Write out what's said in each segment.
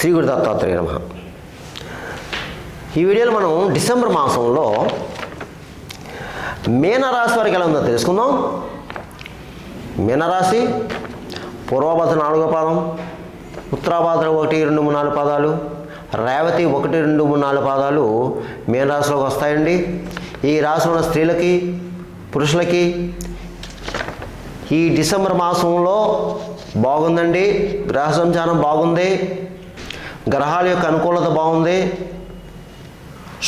శ్రీ గురు దత్తాత్రేయ నమః. ఈ వీడియోలో మనం డిసెంబర్ మాసంలో మీనరాశి వారికి ఎలా ఉందో తెలుసుకుందాం. మీనరాశి పూర్వభద్ర 4వ పాదం, ఉత్తరాభద్ర 1, 2, 3, 4 పాదాలు, రేవతి 1, 2, 3, 4 పాదాలు మీనరాశిలోకి వస్తాయండి. ఈ రాశిలో ఉన్న స్త్రీలకి పురుషులకి ఈ డిసెంబర్ మాసంలో బాగుందండి. గ్రహ సంచారం బాగుంది, గ్రహాల యొక్క అనుకూలత బాగుంది,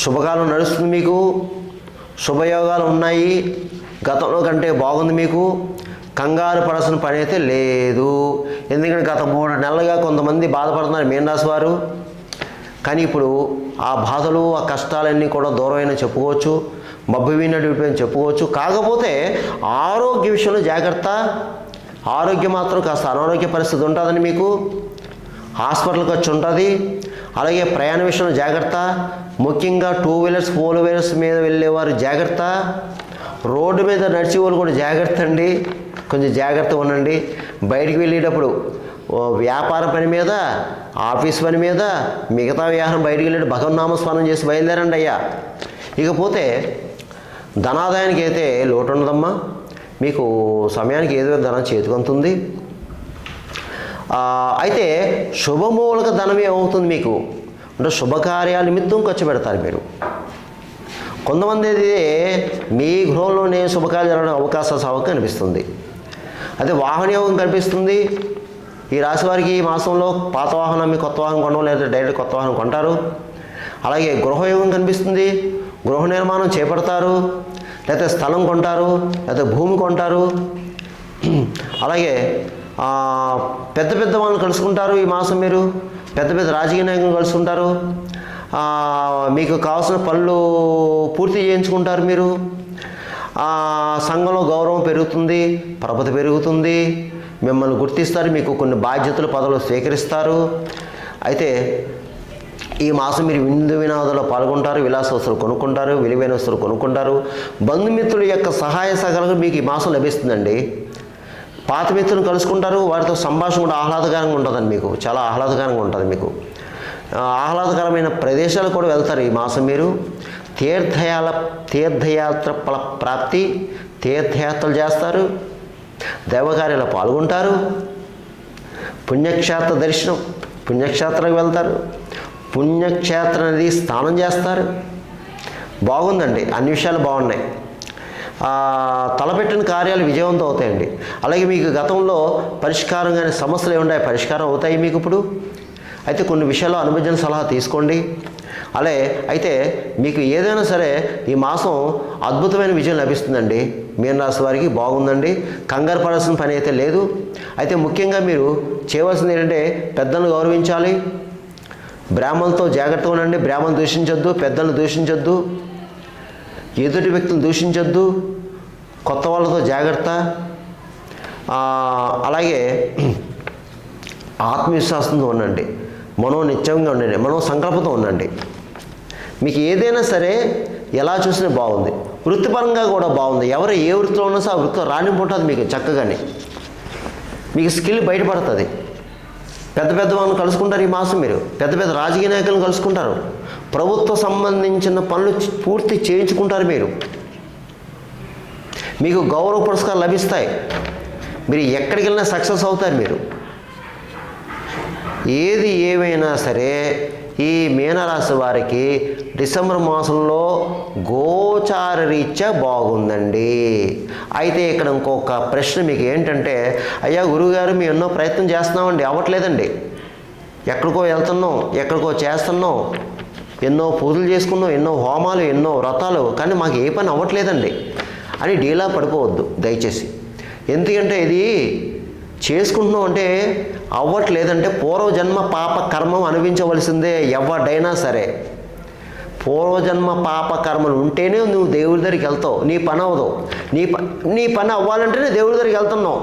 శుభకాలం నడుస్తుంది, మీకు శుభయోగాలు ఉన్నాయి, గతంలో కంటే బాగుంది. మీకు కంగారు పడాల్సిన పని అయితే లేదు. ఎందుకంటే గత 3 నెలలుగా కొంతమంది బాధపడుతున్నారు మీనరాశి వారు. కానీ ఇప్పుడు ఆ బాధలు ఆ కష్టాలన్నీ కూడా దూరమైన చెప్పుకోవచ్చు, మబ్బు విన్నట్టు చెప్పుకోవచ్చు. కాకపోతే ఆరోగ్య విషయంలో జాగ్రత్త. ఆరోగ్యం మాత్రం కాస్త అనారోగ్య పరిస్థితి ఉంటుందని మీకు హాస్పిటల్ ఖర్చు ఉంటుంది. అలాగే ప్రయాణ విషయంలో జాగ్రత్త. ముఖ్యంగా 2 వీలర్స్ 4 వీలర్స్ మీద వెళ్ళేవారు జాగ్రత్త. రోడ్డు మీద నడిచే వాళ్ళు కూడా జాగ్రత్త అండి, కొంచెం జాగ్రత్తగా ఉండండి. బయటికి వెళ్ళేటప్పుడు వ్యాపార పని మీద, ఆఫీస్ పని మీద, మిగతా వ్యవహారం బయటికి వెళ్ళేటప్పుడు భగవన్నామస్మరణ చేసి బయలుదేరండి అయ్యా. ఇకపోతే ధనాదాయానికి అయితే లోటు ఉండదమ్మా. మీకు సమయానికి ఏదో ధనం చేతికంతుంది. అయితే శుభమూలక ధనమే అవుతుంది మీకు. అంటే శుభకార్యాల నిమిత్తం ఖర్చు పెడతారు మీరు. కొంతమంది అయితే మీ గృహంలోనే శుభకార్యాలు జరగడం అవకాశాలు సవక కనిపిస్తుంది. అదే వాహన యోగం కనిపిస్తుంది. ఈ రాశి వారికి ఈ మాసంలో పాత వాహనం మీ కొత్త వాహనం కొనడం, లేదా డైరెక్ట్ కొత్త వాహనం కొంటారు. అలాగే గృహయోగం కనిపిస్తుంది. గృహ నిర్మాణం చేపడతారు, లేకపోతే స్థలం కొంటారు, లేకపోతే భూమి కొంటారు. అలాగే పెద్ద పెద్ద వాళ్ళని కలుసుకుంటారు. ఈ మాసం మీరు పెద్ద పెద్ద రాజకీయ నాయకులను కలుసుకుంటారు. మీకు కావాల్సిన పనులు పూర్తి చేయించుకుంటారు. మీరు సంఘంలో గౌరవం పెరుగుతుంది, పరపతి పెరుగుతుంది, మిమ్మల్ని గుర్తిస్తారు, మీకు కొన్ని బాధ్యతలు పదవులు స్వీకరిస్తారు. అయితే ఈ మాసం మీరు విందు వినోదాల్లో పాల్గొంటారు, విలాస వస్తువులు కొనుక్కుంటారు, విలువైన వస్తువులు కొనుక్కుంటారు. బంధుమిత్రుల యొక్క సహాయ సహకారాలు మీకు ఈ మాసం లభిస్తుందండి. పాత మిత్రులను కలుసుకుంటారు, వారితో సంభాషణ కూడా ఆహ్లాదకరంగా ఉంటుందండి. మీకు చాలా ఆహ్లాదకరంగా ఉంటుంది. మీకు ఆహ్లాదకరమైన ప్రదేశాలు కూడా వెళ్తారు ఈ మాసం మీరు. తీర్థయాత్ర ప్రాప్తి, తీర్థయాత్రలు చేస్తారు, దైవకార్యాలు పాల్గొంటారు, పుణ్యక్షేత్ర దర్శనం, పుణ్యక్షేత్రాలకు వెళ్తారు, పుణ్యక్షేత్ర నది స్నానం చేస్తారు. బాగుందండి, అన్ని విషయాలు బాగున్నాయి. తలపెట్టిన కార్యాలు విజయవంతం అవుతాయండి. అలాగే మీకు గతంలో పరిష్కారం కానీ సమస్యలు ఏముంటాయి, పరిష్కారం అవుతాయి మీకు ఇప్పుడు. అయితే కొన్ని విషయాల్లో అనుభవజన సలహా తీసుకోండి. అయితే మీకు ఏదైనా సరే ఈ మాసం అద్భుతమైన విజయం లభిస్తుందండి. మీనరాశి వారికి బాగుందండి. కంగారు పడాల్సిన పని అయితే లేదు. అయితే ముఖ్యంగా మీరు చేయవలసింది ఏంటంటే పెద్దలను గౌరవించాలి, బ్రాహ్మణులతో జాగ్రత్తగా ఉండండి. బ్రాహ్మణులు దూషించొద్దు, పెద్దలను దూషించొద్దు, ఎదుటి వ్యక్తులను దూషించొద్దు, కొత్త వాళ్ళతో జాగ్రత్త. అలాగే ఆత్మవిశ్వాసంతో ఉండండి, మనోనిత్యంగా ఉండండి, మనో సంకల్పంతో ఉండండి. మీకు ఏదైనా సరే ఎలా చూసినా బాగుంది. వృత్తిపరంగా కూడా బాగుంది. ఎవరు ఏ వృత్తిలో ఉన్నా సరే ఆ వృత్తిలో రాణింపు ఉంటుంది మీకు చక్కగానే. మీకు స్కిల్ బయటపడుతుంది. పెద్ద పెద్ద వాళ్ళని కలుసుకుంటారు ఈ మాసం మీరు. పెద్ద పెద్ద రాజకీయ నాయకులను కలుసుకుంటారు. ప్రభుత్వ సంబంధించిన పనులు పూర్తి చేయించుకుంటారు మీరు. మీకు గౌరవ పురస్కారాలు లభిస్తాయి. మీరు ఎక్కడికి వెళ్ళినా సక్సెస్ అవుతారు మీరు. ఏది ఏమైనా సరే ఈ మీనరాశి వారికి డిసెంబర్ మాసంలో గోచార రీత్యా బాగుందండి. అయితే ఇక్కడ ఇంకొక ప్రశ్న మీకు ఏంటంటే, అయ్యా గురువుగారు మేము ఎన్నో ప్రయత్నం చేస్తున్నామండి, అవ్వట్లేదండి. ఎక్కడికో వెళ్తున్నాం, ఎక్కడికో చేస్తున్నాం, ఎన్నో పూజలు చేసుకున్నాం, ఎన్నో హోమాలు, ఎన్నో వ్రతాలు, కానీ మాకు ఏ పని అవ్వట్లేదండి అని డీలా పడిపోవద్దు దయచేసి. ఎందుకంటే ఇది చేసుకుంటున్నాం అంటే అవ్వట్లేదంటే పూర్వజన్మ పాప కర్మం అనుభవించవలసిందే. ఎవడైనా సరే పూర్వజన్మ పాప కర్మలు ఉంటేనే నువ్వు దేవుడి దగ్గరికి వెళ్తావు. నీ పని అవ్వదు. నీ పని అవ్వాలంటేనే దేవుడి దగ్గరికి వెళ్తున్నావు,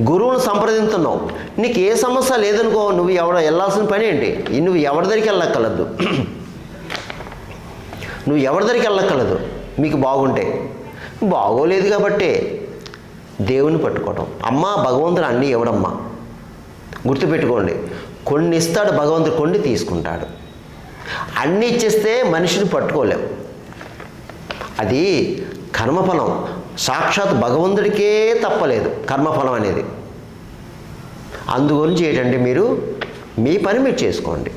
గురువును సంప్రదిస్తున్నావు. నీకు ఏ సమస్య లేదనుకో, నువ్వు వెళ్ళాల్సిన పని ఏంటి? నువ్వు ఎవరి దగ్గరికి వెళ్ళక్కర్లేదు. నువ్వు ఎవరి దగ్గరికి వెళ్ళక్కర్లేదు. మీకు బాగుంటే. బాగోలేదు కాబట్టి దేవుని పట్టుకోవటం. అమ్మా భగవంతుడు అన్నీ ఇవ్వడమ్మా. గుర్తుపెట్టుకోండి, కొన్ని ఇస్తాడు భగవంతుడు, కొన్ని తీసుకుంటాడు. అన్నీ ఇచ్చేస్తే మనిషిని పట్టుకోలేం. అది కర్మఫలం. సాక్షాత్ భగవంతుడికే తప్పలేదు కర్మఫలం అనేది. అందుగురించి ఏంటంటే మీరు మీ పని మీరు చేసుకోండి,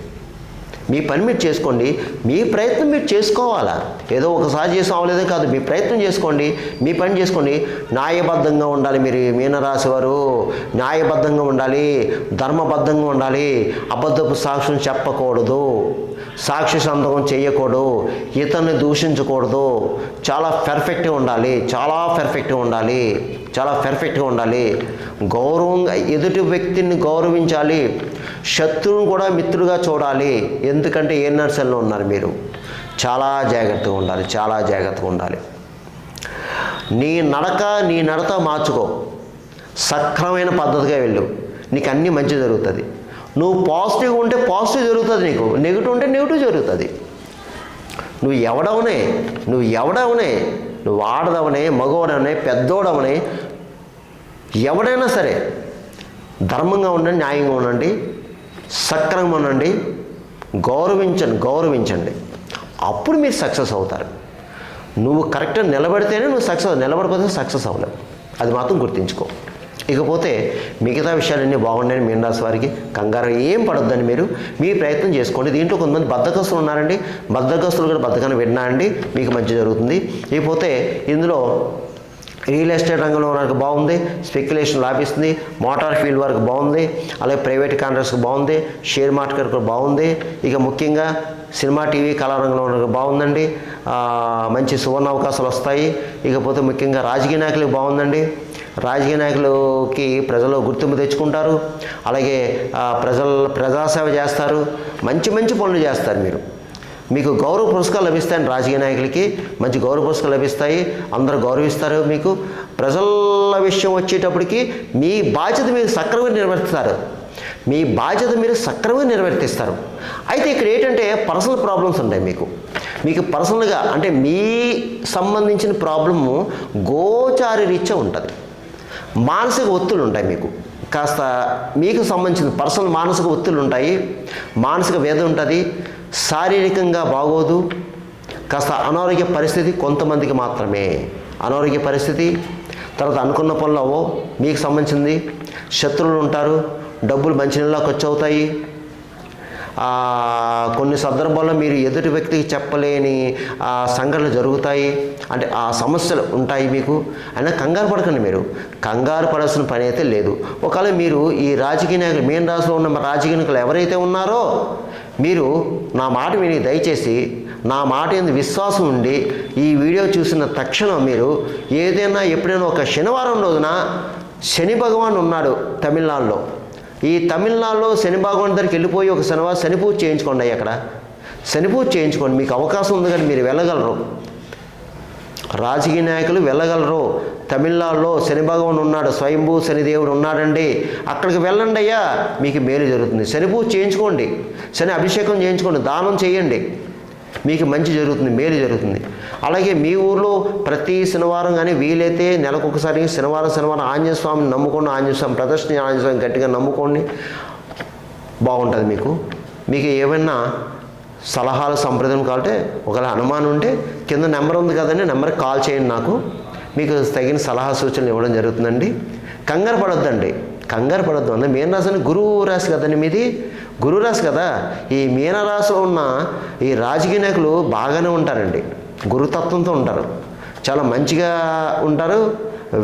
మీ పని మీరు చేసుకోండి, మీ ప్రయత్నం మీరు చేసుకోవాలా. ఏదో ఒకసారి చేసి అవ్వలేదే కాదు, మీ ప్రయత్నం చేసుకోండి, మీ పని చేసుకోండి. న్యాయబద్ధంగా ఉండాలి. మీరు మీనరాశి వారు న్యాయబద్ధంగా ఉండాలి, ధర్మబద్ధంగా ఉండాలి. అబద్ధపు సాక్ష్యం చెప్పకూడదు, సాక్షి సంతకం చేయకూడదు, ఇతన్ని దూషించకూడదు. చాలా పర్ఫెక్ట్గా ఉండాలి, చాలా పర్ఫెక్ట్గా ఉండాలి, చాలా పర్ఫెక్ట్గా ఉండాలి. గౌరవంగా ఎదుటి వ్యక్తిని గౌరవించాలి. శత్రువును కూడా మిత్రుడుగా చూడాలి. ఎందుకంటే ఏ నర్సల్లో ఉన్నారు మీరు. చాలా జాగ్రత్తగా ఉండాలి, చాలా జాగ్రత్తగా ఉండాలి. నీ నడత మార్చుకో, సక్రమైన పద్ధతిగా వెళ్ళు, నీకు అన్నీ మంచి జరుగుతుంది. నువ్వు పాజిటివ్గా ఉంటే పాజిటివ్ జరుగుతుంది, నీకు నెగిటివ్ ఉంటే నెగిటివ్ జరుగుతుంది. నువ్వు ఎవడవనే, నువ్వు ఆడదవనే, మగవాడవనే, పెద్దోడవనే, ఎవడైనా సరే ధర్మంగా ఉండండి, న్యాయంగా ఉండండి, సక్రమంగా ఉండండి, గౌరవించండి. అప్పుడు మీరు సక్సెస్ అవుతారు. నువ్వు కరెక్ట్గా నిలబడితేనే నువ్వు సక్సెస్, నిలబడిపోతే సక్సెస్ అవ్వలేవు. అది మాత్రం గుర్తుంచుకో. ఇకపోతే మిగతా విషయాలన్నీ బాగున్నాయని మీనరాశి వారికి కంగారు ఏం పడొద్దని మీరు మీ ప్రయత్నం చేసుకోండి. దీంట్లో కొంతమంది బద్ధకస్తులు ఉన్నారండి, బద్ధకస్తులు కూడా బద్ధకాన్ని విన్నారండి, మీకు మంచి జరుగుతుంది. ఇకపోతే ఇందులో రియల్ ఎస్టేట్ రంగంలో వరకు బాగుంది, స్పెక్యులేషన్ లాభిస్తుంది, మోటార్ ఫీల్డ్ వరకు బాగుంది, అలాగే ప్రైవేట్ కాంట్రాక్ట్స్కి బాగుంది, షేర్ మార్కెట్ కూడా బాగుంది. ఇక ముఖ్యంగా సినిమా, టీవీ, కళారంగంలో వరకు బాగుందండి, మంచి సువర్ణ అవకాశాలు వస్తాయి. ఇకపోతే ముఖ్యంగా రాజకీయ నాయకులకు బాగుందండి, రాజకీయ నాయకులకి ప్రజలు గుర్తింపు తెచ్చుకుంటారు. అలాగే ప్రజాసేవ చేస్తారు, మంచి పనులు చేస్తారు. మీకు గౌరవ పురస్కారాలు లభిస్తాయి. రాజకీయ నాయకులకి మంచి గౌరవ పురస్కారాలు లభిస్తాయి, అందరూ గౌరవిస్తారు. మీకు ప్రజల విషయం వచ్చేటప్పటికి మీ బాధ్యత మీరు సక్రమంగా నిర్వర్తిస్తారు. అయితే ఇక్కడ ఏంటంటే పర్సనల్ ప్రాబ్లమ్స్ ఉంటాయి. మీకు పర్సనల్గా అంటే మీ సంబంధించిన ప్రాబ్లము గోచారి రీత్యా ఉంటుంది. మానసిక ఒత్తులు ఉంటాయి. మీకు కాస్త మీకు సంబంధించిన పర్సనల్ మానసిక ఒత్తులు ఉంటాయి, మానసిక వేదన ఉంటుంది, శారీరకంగా బాగోదు, కాస్త అనారోగ్య పరిస్థితి కొంతమందికి మాత్రమే. అనారోగ్య పరిస్థితి, తర్వాత అనుకున్న పనులు అవో, మీకు సంబంధించింది శత్రువులు ఉంటారు, డబ్బులు మంచినీళ్ళ ఖర్చు అవుతాయి. కొన్ని సందర్భాల్లో మీరు ఎదుటి వ్యక్తికి చెప్పలేని సంఘటనలు జరుగుతాయి, అంటే ఆ సమస్యలు ఉంటాయి మీకు. అయినా కంగారు పడకండి, మీరు కంగారు పడాల్సిన పని అయితే లేదు. ఒకవేళ మీరు ఈ రాజకీయ నాయకులు, మెయిన్ రాష్ట్రంలో ఉన్న రాజకీయ నాయకులు ఎవరైతే ఉన్నారో మీరు నా మాట విని దయచేసి నా మాట మీద విశ్వాసం ఉండి ఈ వీడియో చూసిన తక్షణం మీరు ఏదైనా ఎప్పుడైనా ఒక శనివారం రోజున శని భగవాన్ ఉన్నాడు తమిళనాడులో. ఈ తమిళనాడులో శని భగవాన్ దగ్గరికి వెళ్ళిపోయి ఒక శనివారం శని పూజ చేయించుకోండి. అక్కడ శని పూజ చేయించుకోండి, మీకు అవకాశం ఉంది కానీ మీరు వెళ్ళగలరు. రాజకీయ నాయకులు వెళ్ళగలరు. తమిళనాడులో శని భగవాన్ ఉన్నాడు, స్వయంభూ శనిదేవుడు ఉన్నాడండి, అక్కడికి వెళ్ళండి అయ్యా, మీకు మేలు జరుగుతుంది. శని పూజ చేయించుకోండి, శని అభిషేకం చేయించుకోండి, దానం చేయండి, మీకు మంచి జరుగుతుంది, మేలు జరుగుతుంది. అలాగే మీ ఊర్లో ప్రతి శనివారం కానీ వీలైతే నెలకొకసారి శనివారం ఆంజనేయ స్వామిని నమ్ముకోండి, ఆంజనేయ స్వామి ప్రదర్శన, ఆంజనేయ స్వామిని గట్టిగా నమ్ముకోండి, బాగుంటుంది. మీకు ఏమైనా సలహాలు సంప్రదాయం కావాలంటే ఒకవేళ అనుమానం ఉంటే కింద నెంబర్ ఉంది కదండి, నెంబర్కి కాల్ చేయండి, నాకు మీకు తగిన సలహా సూచనలు ఇవ్వడం జరుగుతుందండి. కంగారు పడొద్దు అన్న. మీనరాశి గురువు రాశి కదండి, మీది గురువు రాశి కదా. ఈ మీనరాశిలో ఉన్న ఈ రాజకీయ నాయకులు బాగానే ఉంటారండి, గురుతత్వంతో ఉంటారు, చాలా మంచిగా ఉంటారు,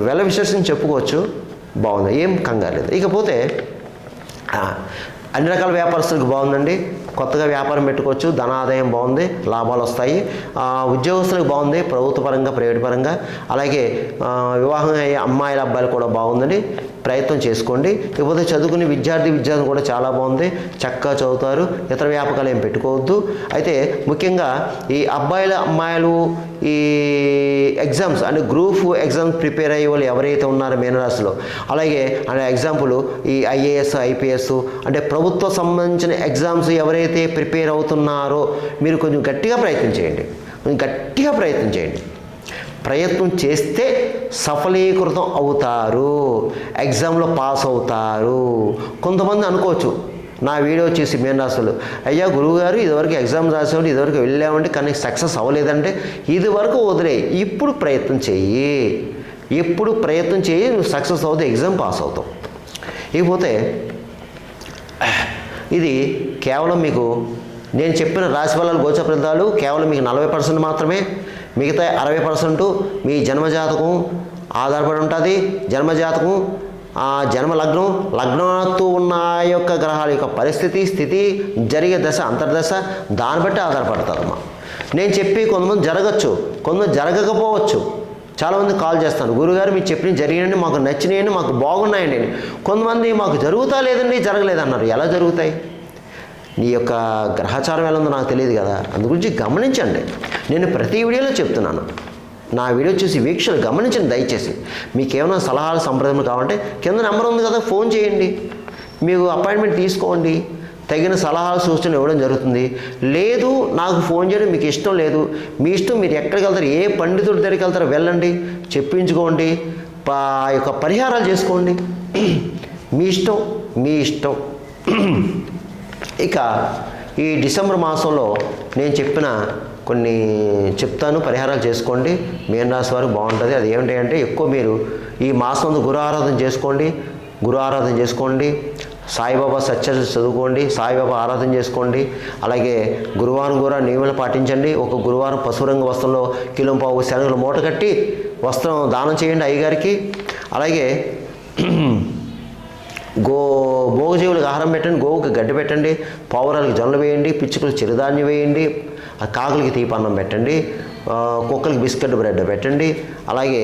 వెల విశేషం చెప్పుకోవచ్చు, బాగుంది, ఏం కంగారు లేదు. ఇకపోతే అన్ని రకాల వ్యాపారస్తులకు బాగుందండి, కొత్తగా వ్యాపారం పెట్టుకోవచ్చు, ధనాదాయం బాగుంది, లాభాలు వస్తాయి. ఉద్యోగస్తులకు బాగుంది, ప్రభుత్వ పరంగా, ప్రైవేట్ పరంగా. అలాగే వివాహం అయ్యే అమ్మాయిల అబ్బాయిలు కూడా బాగుందండి, ప్రయత్నం చేసుకోండి. ఇకపోతే చదువుకునే విద్యార్థి కూడా చాలా బాగుంది, చక్కగా చదువుతారు, ఇతర వ్యాపకాలు ఏం పెట్టుకోవద్దు. అయితే ముఖ్యంగా ఈ అమ్మాయిలు ఈ ఎగ్జామ్స్ అంటే గ్రూప్ ఎగ్జామ్స్ ప్రిపేర్ అయ్యే వాళ్ళు ఎవరైతే ఉన్నారో మీనరాశిలో, అలాగే అంటే ఎగ్జాంపుల్ ఈ IAS IPS అంటే ప్రభుత్వ సంబంధించిన ఎగ్జామ్స్ ఎవరైతే ప్రిపేర్ అవుతున్నారో మీరు కొంచెం గట్టిగా ప్రయత్నం చేయండి, ప్రయత్నం చేస్తే సఫలీకృతం అవుతారు, ఎగ్జామ్లో పాస్ అవుతారు. కొంతమంది అనుకోవచ్చు నా వీడియో చూసి మీనరాశులు, అయ్యా గురువుగారు ఇదివరకు ఎగ్జామ్స్ రాసామంటే ఇదివరకు వెళ్ళామంటే కానీ సక్సెస్ అవ్వలేదంటే ఇదివరకు వదిలే, ఇప్పుడు ప్రయత్నం చెయ్యి, ఇప్పుడు ప్రయత్నం చేయి, నువ్వు సక్సెస్ అవుతావు, ఎగ్జామ్ పాస్ అవుతావు. ఇకపోతే ఇది కేవలం మీకు నేను చెప్పిన రాశి ఫలాలు గోచర ఫలితాలు కేవలం మీకు 40% మాత్రమే. మిగతా 60% మీ జన్మజాతకం ఆధారపడి ఉంటుంది. జన్మజాతకం జన్మ లగ్నం, లగ్నంతో ఉన్న ఆ యొక్క గ్రహాల యొక్క పరిస్థితి, స్థితి, జరిగే దశ, అంతర్దశ దాన్ని బట్టి ఆధారపడతారమ్మా. నేను చెప్పి కొంతమంది జరగచ్చు, కొంతమంది జరగకపోవచ్చు. చాలామంది కాల్ చేస్తాను, గురుగారు మీరు చెప్పినవి జరిగినండి, మాకు నచ్చినాయండి, మాకు బాగున్నాయండి. కొంతమంది మాకు జరుగుతా లేదండి, జరగలేదన్నారు. ఎలా జరుగుతాయి? నీ యొక్క గ్రహచారం ఎలా ఉందో నాకు తెలియదు కదా. అందు గురించి గమనించండి. నేను ప్రతి వీడియోలో చెప్తున్నాను, నా వీడియో చూసి వీక్షలు గమనించండి దయచేసి. మీకు ఏమైనా సలహాలు సంప్రదాయాలు కావాలంటే కింద నెంబర్ ఉంది కదా, ఫోన్ చేయండి, మీకు అపాయింట్మెంట్ తీసుకోండి, తగిన సలహాలు సూచనలు ఇవ్వడం జరుగుతుంది. లేదు నాకు ఫోన్ చేయడం మీకు ఇష్టం లేదు, మీ ఇష్టం, మీరు ఎక్కడికి వెళ్తారు, ఏ పండితుడి దగ్గరికి వెళ్తారో వెళ్ళండి, చెప్పించుకోండి, యొక్క పరిహారాలు చేసుకోండి, మీ ఇష్టం, మీ ఇష్టం. ఇక ఈ డిసెంబర్ మాసంలో నేను చెప్పిన కొన్ని చెప్తాను, పరిహారాలు చేసుకోండి. మీనరాశి వారు బాగుంటుంది. అది ఏమిటి అంటే ఎక్కువ మీరు ఈ మాసంలో గురు ఆరాధన చేసుకోండి, గురు ఆరాధన చేసుకోండి, సాయిబాబా సత్యత చదువుకోండి, సాయిబాబా ఆరాధన చేసుకోండి. అలాగే గురువారం కూడా నియమాలు పాటించండి. ఒక గురువారం పసుపు రంగు వస్త్రంలో కిలోంపావు శనగలు మూట కట్టి వస్త్రం దానం చేయండి అయ్యగారికి. అలాగే భోగజీవులకు ఆహారం పెట్టండి, గోవుకి గడ్డి పెట్టండి, పావురాలకి జొన్నలు వేయండి, పిచ్చుకలకు చిరుధాన్యం వేయండి, కాకులకి తీపన్నం పెట్టండి, కుక్కలకి బిస్కెట్ బ్రెడ్ పెట్టండి. అలాగే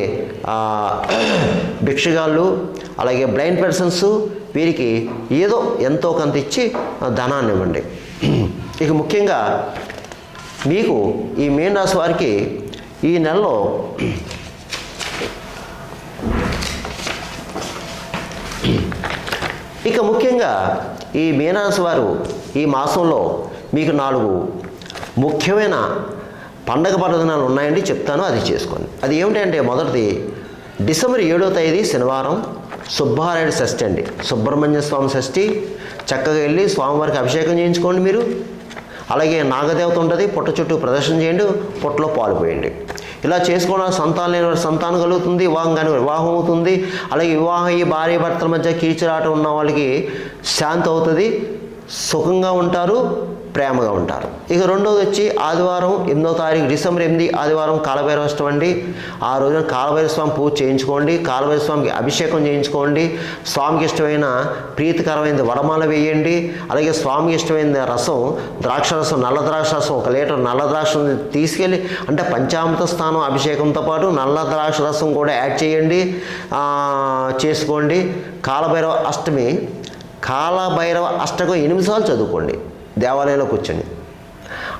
భిక్షగాళ్ళు, అలాగే బ్లైండ్ పర్సన్స్, వీరికి ఏదో ఎంతో కొంత ఇచ్చి ధనాన్ని ఇవ్వండి. ఇక ముఖ్యంగా మీకు ఈ మీనరాశి వారికి ఈ నెలలో ఇక ముఖ్యంగా ఈ మీనరాశి వారు ఈ మాసంలో మీకు 4 ముఖ్యమైన పండగ పర్వదినాలు ఉన్నాయండి, చెప్తాను, అది చేసుకోండి. అది ఏమిటంటే మొదటిది డిసెంబర్ 7వ తేదీ శనివారం సుబ్బారాయుడు షష్ఠి అండి, సుబ్రహ్మణ్య స్వామి షష్ఠి. చక్కగా వెళ్ళి స్వామివారికి అభిషేకం చేయించుకోండి మీరు. అలాగే నాగదేవత ఉంటుంది, పుట్ట చుట్టూ ప్రదర్శన చేయండి, పుట్టలో పాలు పోయండి. ఇలా చేసుకోవడం సంతానం లేని వారికి సంతానం కలుగుతుంది, వివాహం కాని వివాహం అవుతుంది. అలాగే వివాహం అయ్యి భార్య భర్తల మధ్య కీచులాట ఉన్న వాళ్ళకి శాంతి అవుతుంది, సుఖంగా ఉంటారు, ప్రేమగా ఉంటారు. ఇక రెండోది వచ్చి ఆదివారం 8వ తారీఖు డిసెంబర్ 8 ఆదివారం కాలభైరవాష్టమి అండి. ఆ రోజున కాలభైరవ స్వామి పూజ చేయించుకోండి, కాలభైరవ స్వామికి అభిషేకం చేయించుకోండి, స్వామికి ఇష్టమైన ప్రీతికరమైన వడమాల వేయండి. అలాగే స్వామికి ఇష్టమైన రసం, ద్రాక్షరసం, నల్ల ద్రాక్షరసం 1 లీటర్ నల్ల ద్రాక్ష తీసుకెళ్ళి, అంటే పంచామృత స్నానం అభిషేకంతో పాటు నల్ల ద్రాక్ష రసం కూడా యాడ్ చేయండి, చేసుకోండి. కాలభైరవ అష్టకం 8 సార్లు చదువుకోండి దేవాలయంలో కూర్చొని.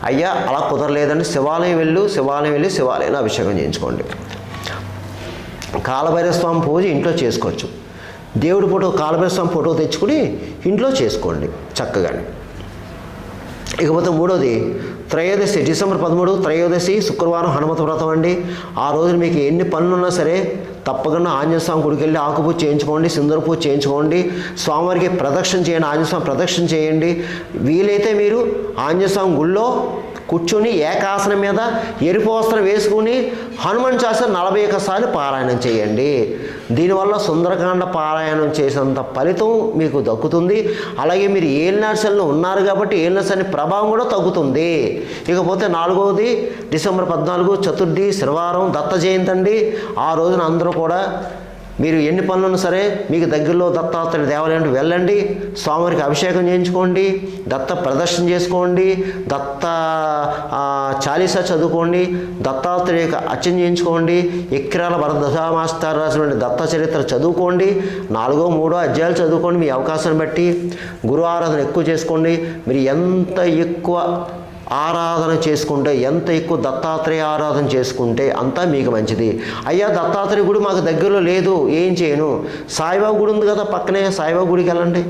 అయ్యా అలా కుదరలేదండి, శివాలయం వెళ్ళి శివాలయంలో అభిషేకం చేయించుకోండి. కాలభైరవ స్వామి పూజ ఇంట్లో చేసుకోవచ్చు. దేవుడి ఫోటో, కాలభైరవ స్వామి ఫోటో తెచ్చుకుని ఇంట్లో చేసుకోండి చక్కగా. ఇకపోతే మూడోది త్రయోదశి, డిసెంబర్ 13 త్రయోదశి శుక్రవారం హనుమత వ్రతం అండి. ఆ రోజున మీకు ఎన్ని పనులున్నా సరే తప్పకుండా ఆంజనేయ స్వామి గుడికి వెళ్ళి ఆకుపూజ చేయించుకోండి, సింధూర పూజ చేయించుకోండి, స్వామివారికి ప్రదక్షిణ చేయండి, ఆంజనేయ స్వామి ప్రదక్షిణ చేయండి. వీలైతే మీరు ఆంజనేయ స్వామి గుళ్ళో కూర్చొని ఏకాసనం మీద ఎరుపు వస్త్రం వేసుకుని హనుమాన్ చాలీసా 41 సార్లు పారాయణం చేయండి. దీనివల్ల సుందరకాండ పారాయణం చేసేంత ఫలితం మీకు దక్కుతుంది. అలాగే మీరు ఏలినాశల్లో ఉన్నారు కాబట్టి ఏలినాశని ప్రభావం కూడా తగ్గుతుంది. ఇకపోతే 4వది డిసెంబర్ 14 చతుర్థి శనివారం దత్త జయంతి అండి. ఆ రోజున అందరూ కూడా మీరు ఎన్ని పనులను సరే మీకు దగ్గరలో దత్తాత్రేయ దేవాలయానికి వెళ్ళండి, స్వామివారికి అభిషేకం చేయించుకోండి, దత్త ప్రదర్శన చేసుకోండి, దత్త చాలీసా చదువుకోండి, దత్తాత్రేయ అర్చన చేయించుకోండి, ఎక్కిరాల భరద్వాజ మాస్టర్ రాసినటువంటి దత్త చరిత్ర చదువుకోండి, 4, 3 అధ్యాయాలు చదువుకోండి. మీ అవకాశాన్ని బట్టి గురు ఆరాధన ఎక్కువ చేసుకోండి. మీరు ఎంత ఎక్కువ ఆరాధన చేసుకుంటే, ఎంత ఎక్కువ దత్తాత్రేయ ఆరాధన చేసుకుంటే అంతా మీకు మంచిది. అయ్యా దత్తాత్రేయ గుడి మాకు దగ్గరలో లేదు, ఏం చేయను? సాయిబాబా గుడి ఉంది కదా పక్కనే, సాయిబాబా గుడికి వెళ్ళండి,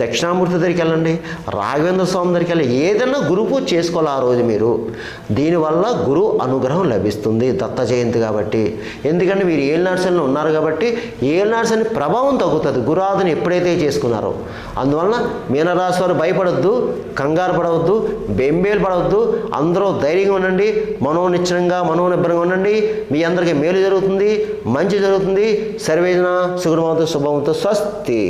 దక్షిణామూర్తి దగ్గరికి వెళ్ళండి, రాఘవేంద్ర స్వామి దగ్గరికి వెళ్ళి ఏదైనా గురు పూజ చేసుకోవాలి ఆ రోజు మీరు. దీనివల్ల గురు అనుగ్రహం లభిస్తుంది దత్త జయంతి కాబట్టి. ఎందుకంటే మీరు ఏలినాడ్సన్లో ఉన్నారు కాబట్టి ఏలినాడ్సన్ ప్రభావం తగ్గుతుంది గురుఆరాధన ఎప్పుడైతే చేసుకున్నారో. అందువలన మీనరాశి వారు భయపడొద్దు, కంగారు పడవద్దు, బెంబేలు పడవద్దు. అందరూ ధైర్యంగా ఉండండి, మనోనిశ్చలంగా మనోనిబ్బరంగా ఉండండి. మీ అందరికీ మేలు జరుగుతుంది, మంచి జరుగుతుంది. సర్వేజన సుగుణవంతు శుభవంతు. స్వస్తి.